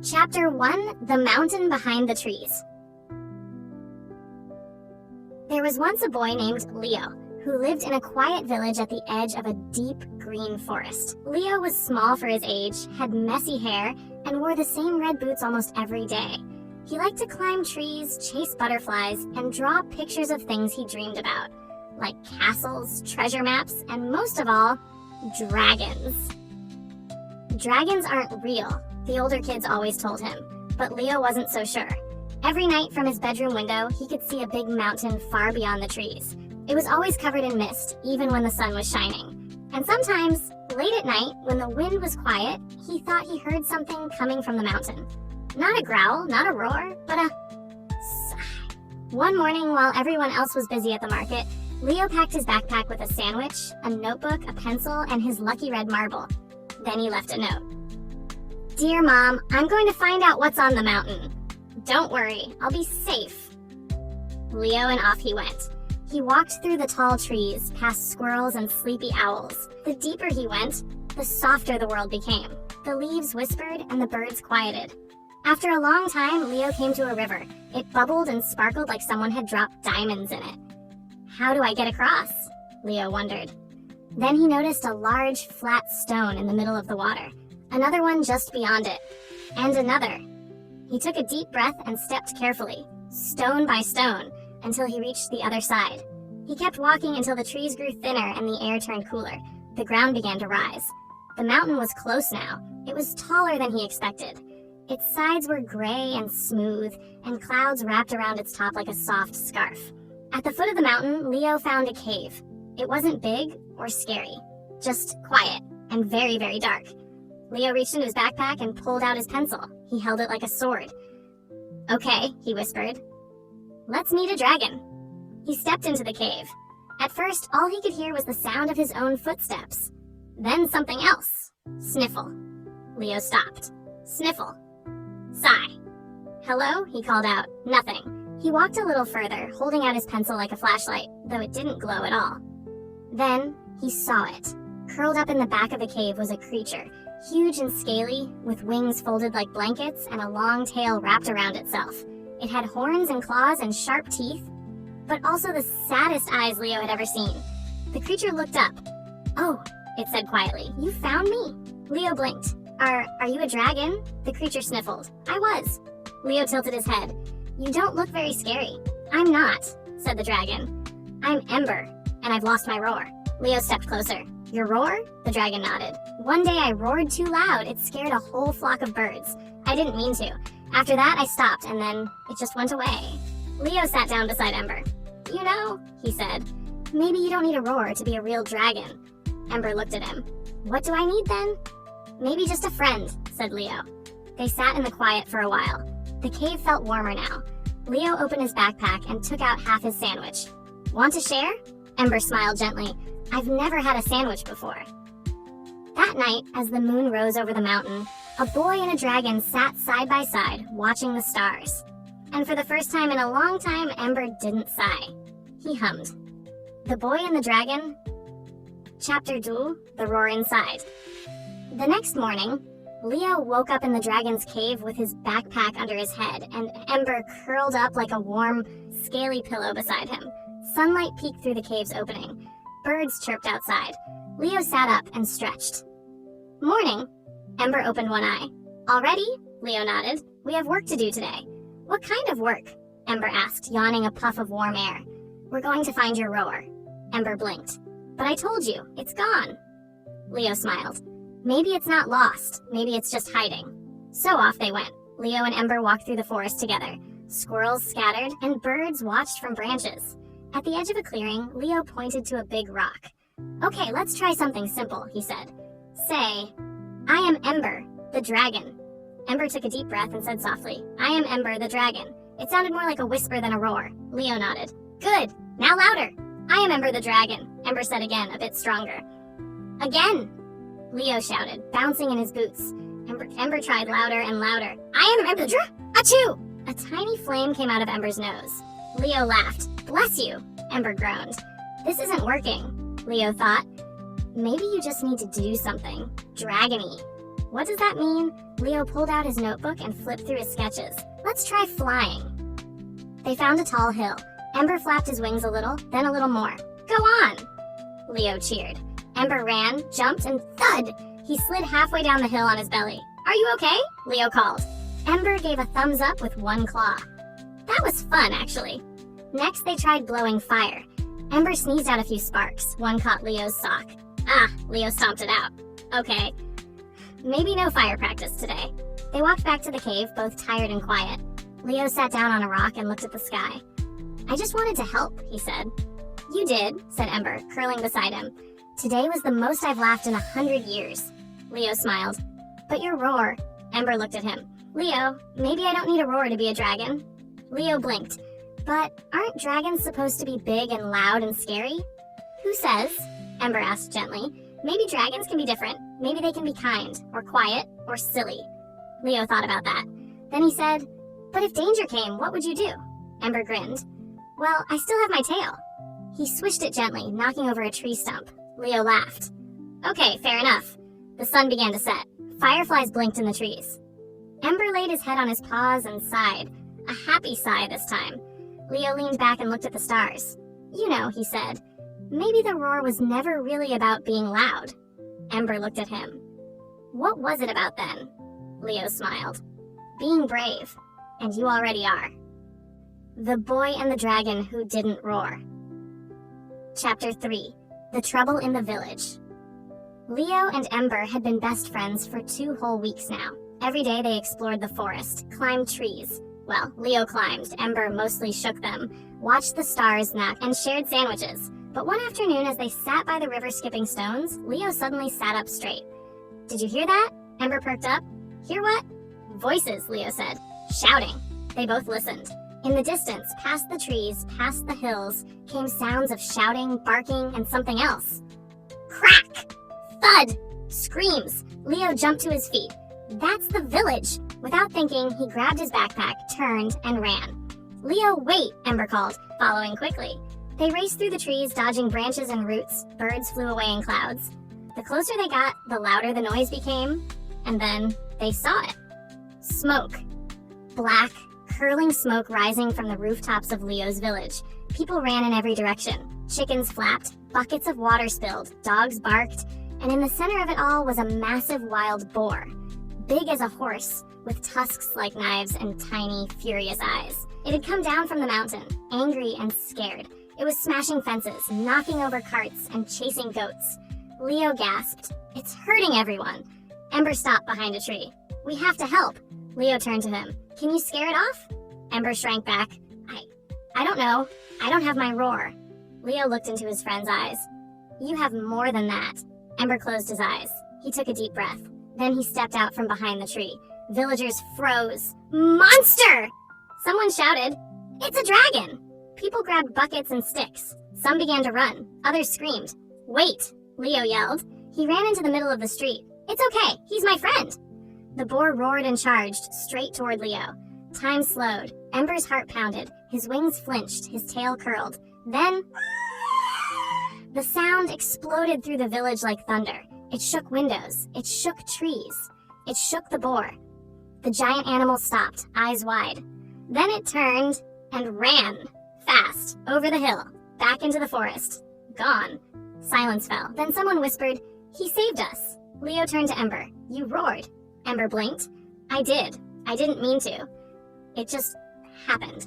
Chapter 1: The Mountain Behind the Trees. There was once a boy named Leo, who lived in a quiet village at the edge of a deep green forest. Leo was small for his age, had messy hair, and wore the same red boots almost every day. He liked to climb trees, chase butterflies, and draw pictures of things he dreamed about, like castles, treasure maps, and most of all, dragons. Dragons aren't real, the older kids always told him, but Leo wasn't so sure. Every night from his bedroom window, he could see a big mountain far beyond the trees. It was always covered in mist, even when the sun was shining. And sometimes, late at night, when the wind was quiet, he thought he heard something coming from the mountain. Not a growl, not a roar, but a sigh. One morning, while everyone else was busy at the market, Leo packed his backpack with a sandwich, a notebook, a pencil, and his lucky red marble. Then he left a note. "Dear Mom, I'm going to find out what's on the mountain. Don't worry, I'll be safe." Leo and off he went. He walked through the tall trees, past squirrels and sleepy owls. The deeper he went, the softer the world became. The leaves whispered and the birds quieted. After a long time, Leo came to a river. It bubbled and sparkled like someone had dropped diamonds in it. How do I get across? Leo wondered. Then he noticed a large, flat stone in the middle of the water. Another one just beyond it. And another. He took a deep breath and stepped carefully, stone by stone, until he reached the other side. He kept walking until the trees grew thinner and the air turned cooler. The ground began to rise. The mountain was close now. It was taller than he expected. Its sides were gray and smooth, and clouds wrapped around its top like a soft scarf. At the foot of the mountain, Leo found a cave. It wasn't big or scary, just quiet and very, very dark. Leo reached into his backpack and pulled out his pencil. He held it like a sword. "Okay," he whispered. "Let's meet a dragon." He stepped into the cave. At first, all he could hear was the sound of his own footsteps. Then something else. Sniffle. Leo stopped. Sniffle. Sigh. "Hello?" he called out. Nothing. He walked a little further, holding out his pencil like a flashlight, though it didn't glow at all. Then he saw it. Curled up in the back of the cave was a creature, huge and scaly, with wings folded like blankets and a long tail wrapped around itself. It had horns and claws and sharp teeth, but also the saddest eyes Leo had ever seen. The creature looked up. "Oh," it said quietly, "you found me." Leo blinked. Are you a dragon?" The creature sniffled. "I was." Leo tilted his head. "You don't look very scary." "I'm not," said the dragon. "I'm Ember, and I've lost my roar." Leo stepped closer. "Your roar?" The dragon nodded. "One day I roared too loud. It scared a whole flock of birds. I didn't mean to. After that, I stopped, and then it just went away." Leo sat down beside Ember. "You know," he said, "maybe you don't need a roar to be a real dragon." Ember looked at him. "What do I need then?" "Maybe just a friend," said Leo. They sat in the quiet for a while. The cave felt warmer now. Leo opened his backpack and took out half his sandwich. "Want to share?" Ember smiled gently. "I've never had a sandwich before." That night, as the moon rose over the mountain, a boy and a dragon sat side by side, watching the stars. And for the first time in a long time, Ember didn't sigh. He hummed. The Boy and the Dragon, Chapter 2, The Roar Inside. The next morning, Leo woke up in the dragon's cave with his backpack under his head and Ember curled up like a warm, scaly pillow beside him. Sunlight peeked through the cave's opening. Birds chirped outside. Leo sat up and stretched. "Morning." Ember opened one eye. "Already?" Leo nodded. "We have work to do today." "What kind of work?" Ember asked, yawning a puff of warm air. "We're going to find your roar." Ember blinked. "But I told you, it's gone." Leo smiled. "Maybe it's not lost. Maybe it's just hiding." So off they went. Leo and Ember walked through the forest together. Squirrels scattered, and birds watched from branches. At the edge of a clearing, Leo pointed to a big rock. "Okay, let's try something simple," he said. "Say, 'I am Ember, the dragon.'" Ember took a deep breath and said softly, "I am Ember, the dragon." It sounded more like a whisper than a roar. Leo nodded. "Good! Now louder!" "I am Ember the dragon," Ember said again, a bit stronger. "Again!" Leo shouted, bouncing in his boots. Ember tried louder and louder. "I am Ember the Achoo!" A tiny flame came out of Ember's nose. Leo laughed. "Bless you!" Ember groaned. "This isn't working," Leo thought. "Maybe you just need to do something dragony." What does that mean? Leo pulled out his notebook and flipped through his sketches. Let's try flying. They found a tall hill. Ember flapped his wings a little, then a little more. Go on! Leo cheered. Ember ran, jumped, and thud! He slid halfway down the hill on his belly. Are you okay? Leo called. Ember gave a thumbs up with one claw. That was fun, actually. Next, they tried blowing fire. Ember sneezed out a few sparks. One caught Leo's sock. Ah, Leo stomped it out. Okay. Maybe no fire practice today. They walked back to the cave, both tired and quiet. Leo sat down on a rock and looked at the sky. I just wanted to help, he said. You did, said Ember, curling beside him. Today was the most I've laughed in 100 years. Leo smiled. But your roar. Ember looked at him. Leo, maybe I don't need a roar to be a dragon. Leo blinked. But aren't dragons supposed to be big and loud and scary? Who says? Ember asked gently. Maybe dragons can be different. Maybe they can be kind, or quiet, or silly. Leo thought about that. Then he said, but if danger came, what would you do? Ember grinned. Well, I still have my tail. He swished it gently, knocking over a tree stump. Leo laughed. Okay, fair enough. The sun began to set. Fireflies blinked in the trees. Ember laid his head on his paws and sighed. A happy sigh this time. Leo leaned back and looked at the stars. You know, he said, maybe the roar was never really about being loud. Ember looked at him. What was it about then? Leo smiled. Being brave. And you already are. The Boy and the Dragon Who Didn't Roar. Chapter 3. The Trouble in the Village. Leo and Ember had been best friends for 2 whole weeks now. Every day they explored the forest, climbed trees. Well, Leo climbed, Ember mostly shook them, watched the stars knock, and shared sandwiches. But one afternoon as they sat by the river skipping stones, Leo suddenly sat up straight. Did you hear that? Ember perked up. Hear what? Voices, Leo said. Shouting. They both listened. In the distance, past the trees, past the hills, came sounds of shouting, barking, and something else. Crack! Thud! Screams! Leo jumped to his feet. That's the village! Without thinking, he grabbed his backpack, turned, and ran. Leo, wait! Ember called, following quickly. They raced through the trees, dodging branches and roots. Birds flew away in clouds. The closer they got, the louder the noise became. And then, they saw it. Smoke. Black, curling smoke rising from the rooftops of Leo's village. People ran in every direction. Chickens flapped, buckets of water spilled, dogs barked, and in the center of it all was a massive wild boar. Big as a horse, with tusks like knives and tiny, furious eyes. It had come down from the mountain, angry and scared. It was smashing fences, knocking over carts, and chasing goats. Leo gasped, "It's hurting everyone." Ember stopped behind a tree. "We have to help." Leo turned to him. "Can you scare it off?" Ember shrank back. I don't know. I don't have my roar." Leo looked into his friend's eyes. "You have more than that." Ember closed his eyes. He took a deep breath. Then he stepped out from behind the tree. Villagers froze. "Monster!" Someone shouted, "It's a dragon!" People grabbed buckets and sticks. Some began to run. Others screamed. "Wait!" Leo yelled. He ran into the middle of the street. "It's okay. He's my friend." The boar roared and charged, straight toward Leo. Time slowed. Ember's heart pounded. His wings flinched. His tail curled. Then, the sound exploded through the village like thunder. It shook windows. It shook trees. It shook the boar. The giant animal stopped, eyes wide. Then it turned and ran, fast, over the hill, back into the forest. Gone. Silence fell. Then someone whispered, "He saved us." Leo turned to Ember. "You roared." Ember blinked. "I did. I didn't mean to. It just happened."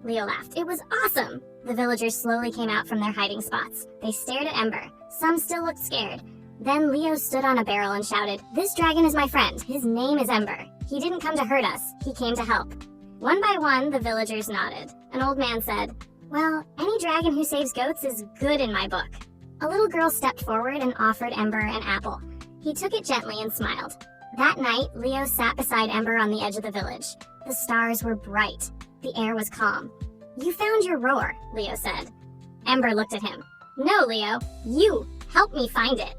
Leo laughed. "It was awesome." The villagers slowly came out from their hiding spots. They stared at Ember. Some still looked scared. Then Leo stood on a barrel and shouted, "This dragon is my friend. His name is Ember. He didn't come to hurt us. He came to help." One by one, the villagers nodded. An old man said, "Well, any dragon who saves goats is good in my book." A little girl stepped forward and offered Ember an apple. He took it gently and smiled. That night, Leo sat beside Ember on the edge of the village. The stars were bright. The air was calm. "You found your roar," Leo said. Ember looked at him. "No, Leo. You. Help me find it."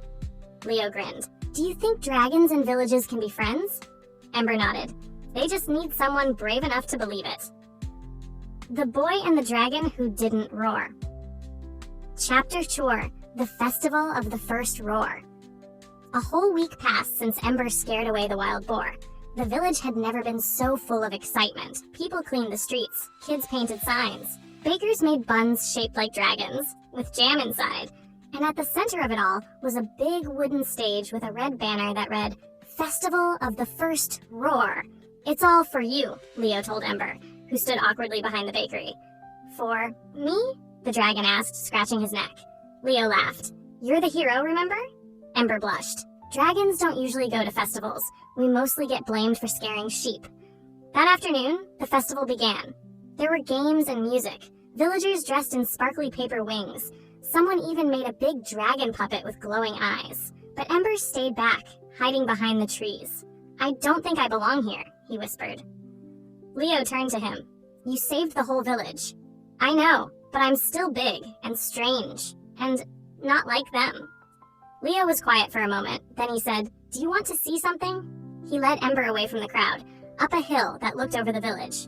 Leo grinned. "Do you think dragons and villages can be friends?" Ember nodded. "They just need someone brave enough to believe it." The Boy and the Dragon Who Didn't Roar. Chapter 4. The Festival of the First Roar. A whole week passed since Ember scared away the wild boar. The village had never been so full of excitement. People cleaned the streets, kids painted signs. Bakers made buns shaped like dragons, with jam inside. And at the center of it all was a big wooden stage with a red banner that read, "Festival of the First Roar." "It's all for you," Leo told Ember, who stood awkwardly behind the bakery. "For me?" the dragon asked, scratching his neck. Leo laughed. "You're the hero, remember?" Ember blushed. "Dragons don't usually go to festivals. We mostly get blamed for scaring sheep." That afternoon, the festival began. There were games and music. Villagers dressed in sparkly paper wings. Someone even made a big dragon puppet with glowing eyes. But Ember stayed back, hiding behind the trees. "I don't think I belong here," he whispered. Leo turned to him. "You saved the whole village." "I know, but I'm still big and strange and not like them." Leo was quiet for a moment. Then he said, "Do you want to see something?" He led Ember away from the crowd, up a hill that looked over the village.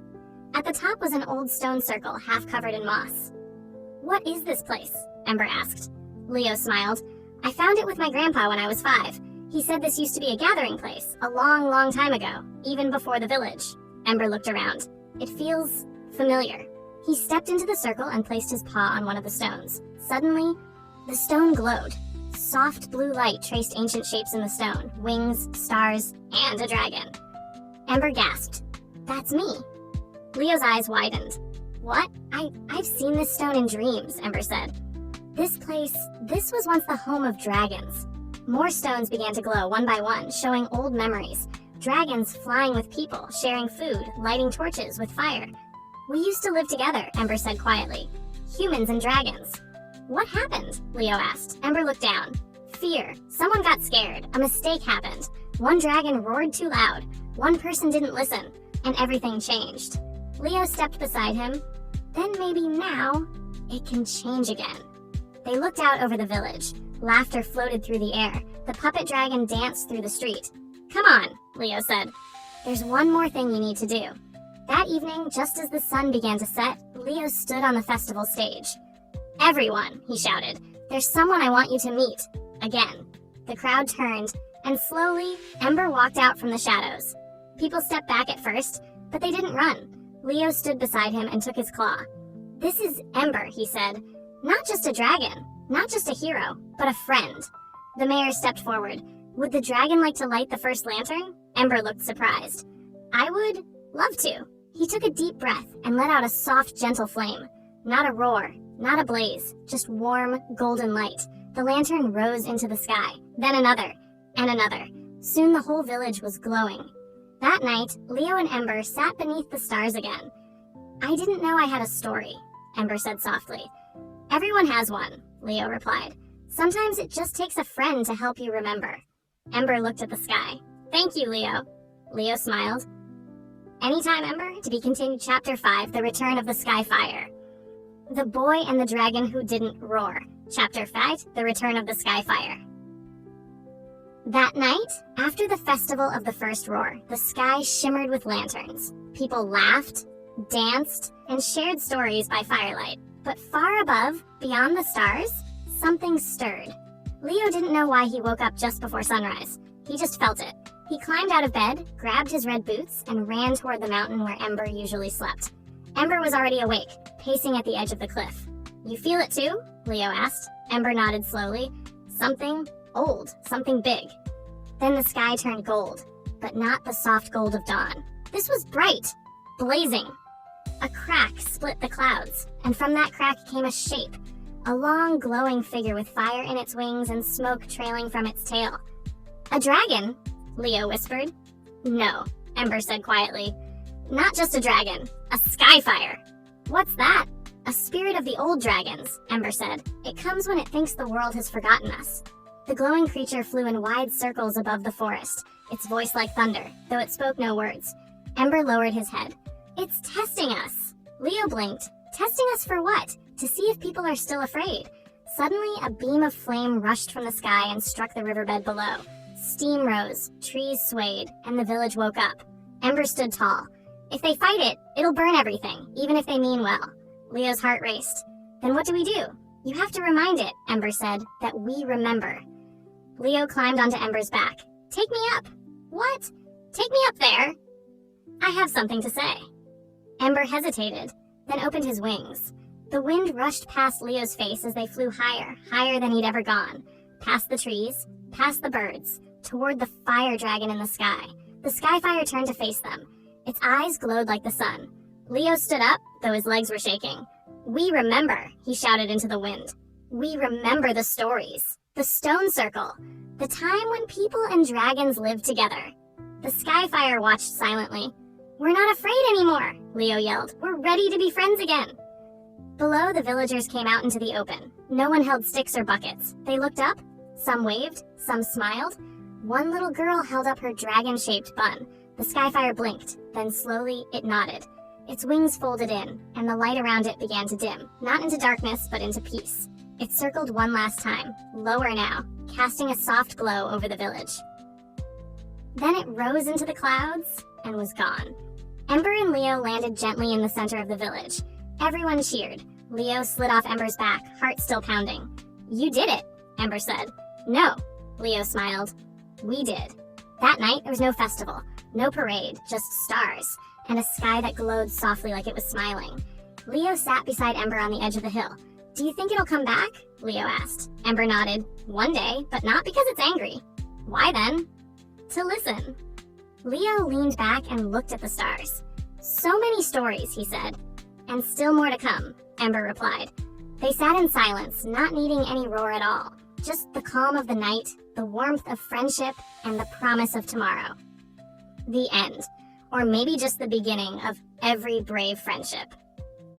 At the top was an old stone circle, half covered in moss. "What is this place?" Ember asked. Leo smiled. "I found it with my grandpa when I was 5. He said this used to be a gathering place, a long, long time ago, even before the village." Ember looked around. "It feels familiar." He stepped into the circle and placed his paw on one of the stones. Suddenly, the stone glowed. Soft blue light traced ancient shapes in the stone, wings, stars, and a dragon. Ember gasped. "That's me." Leo's eyes widened. "What? I've seen this stone in dreams," Ember said. This was once the home of dragons." More stones began to glow one by one, showing old memories. Dragons flying with people, sharing food, lighting torches with fire. "We used to live together," Ember said quietly. "Humans and dragons." "What happened?" Leo asked. Ember looked down. "Fear. Someone got scared. A mistake happened. One dragon roared too loud. One person didn't listen. And everything changed." Leo stepped beside him. "Then maybe now, it can change again." They looked out over the village. Laughter floated through the air. The puppet dragon danced through the street. "Come on," Leo said. "There's one more thing you need to do." That evening, just as the sun began to set, Leo stood on the festival stage. "Everyone," he shouted, "there's someone I want you to meet." Again. The crowd turned, and slowly, Ember walked out from the shadows. People stepped back at first, but they didn't run. Leo stood beside him and took his claw. "This is Ember," he said. "Not just a dragon, not just a hero, but a friend." The mayor stepped forward. "Would the dragon like to light the first lantern?" Ember looked surprised. "I would love to." He took a deep breath and let out a soft, gentle flame. Not a roar, not a blaze, just warm, golden light. The lantern rose into the sky, then another, and another. Soon the whole village was glowing. That night, Leo and Ember sat beneath the stars again. "I didn't know I had a story," Ember said softly. "Everyone has one," Leo replied. "Sometimes it just takes a friend to help you remember." Ember looked at the sky. "Thank you, Leo." Leo smiled. Anytime, Ember. To be continued. Chapter 5, The Return of the Skyfire. The Boy and the Dragon Who Didn't Roar. Chapter 5, The Return of the Skyfire. That night, after the festival of the first roar, the sky shimmered with lanterns. People laughed, danced, and shared stories by firelight. But far above, beyond the stars, something stirred. Leo didn't know why he woke up just before sunrise. He just felt it. He climbed out of bed, grabbed his red boots, and ran toward the mountain where Ember usually slept. Ember was already awake, pacing at the edge of the cliff. "You feel it too?" Leo asked. Ember nodded slowly. "Something old, something big." Then the sky turned gold, but not the soft gold of dawn. This was bright, blazing. A crack split the clouds, and from that crack came a shape, a long glowing figure with fire in its wings and smoke trailing from its tail. "A dragon?" Leo whispered. "No," Ember said quietly. "Not just a dragon, a skyfire." "What's that?" "A spirit of the old dragons," Ember said. "It comes when it thinks the world has forgotten us." The glowing creature flew in wide circles above the forest, its voice like thunder, though it spoke no words. Ember lowered his head. "It's testing us." Leo blinked. "Testing us for what? To see if people are still afraid." Suddenly, a beam of flame rushed from the sky and struck the riverbed below. Steam rose, trees swayed, and the village woke up. Ember stood tall. "If they fight it, it'll burn everything, even if they mean well." Leo's heart raced. "Then what do we do?" "You have to remind it," Ember said, "that we remember." Leo climbed onto Ember's back. Take me up. What? Take me up there. I have something to say. Ember hesitated, then opened his wings. The wind rushed past Leo's face as they flew higher, higher than he'd ever gone. Past the trees, past the birds, toward the fire dragon in the sky. The skyfire turned to face them. Its eyes glowed like the sun. Leo stood up, though his legs were shaking. We remember, he shouted into the wind. We remember the stories. The stone circle. The time when people and dragons lived together. The skyfire watched silently. We're not afraid anymore, Leo yelled. We're ready to be friends again. Below, the villagers came out into the open. No one held sticks or buckets. They looked up. Some waved, some smiled. One little girl held up her dragon-shaped bun. The skyfire blinked, then slowly it nodded. Its wings folded in, and the light around it began to dim, not into darkness, but into peace. It circled one last time, lower now, casting a soft glow over the village. Then it rose into the clouds and was gone. Ember and Leo landed gently in the center of the village. Everyone cheered. Leo slid off Ember's back, heart still pounding. You did it, Ember said. No, Leo smiled. We did. That night, there was no festival, no parade, just stars, and a sky that glowed softly like it was smiling. Leo sat beside Ember on the edge of the hill. Do you think it'll come back? Leo asked. Ember nodded. One day, but not because it's angry. Why then? To listen. Leo leaned back and looked at the stars. So many stories, he said. And still more to come, Ember replied. They sat in silence, not needing any roar at all. Just the calm of the night, the warmth of friendship, and the promise of tomorrow. The end. Or maybe just the beginning of every brave friendship.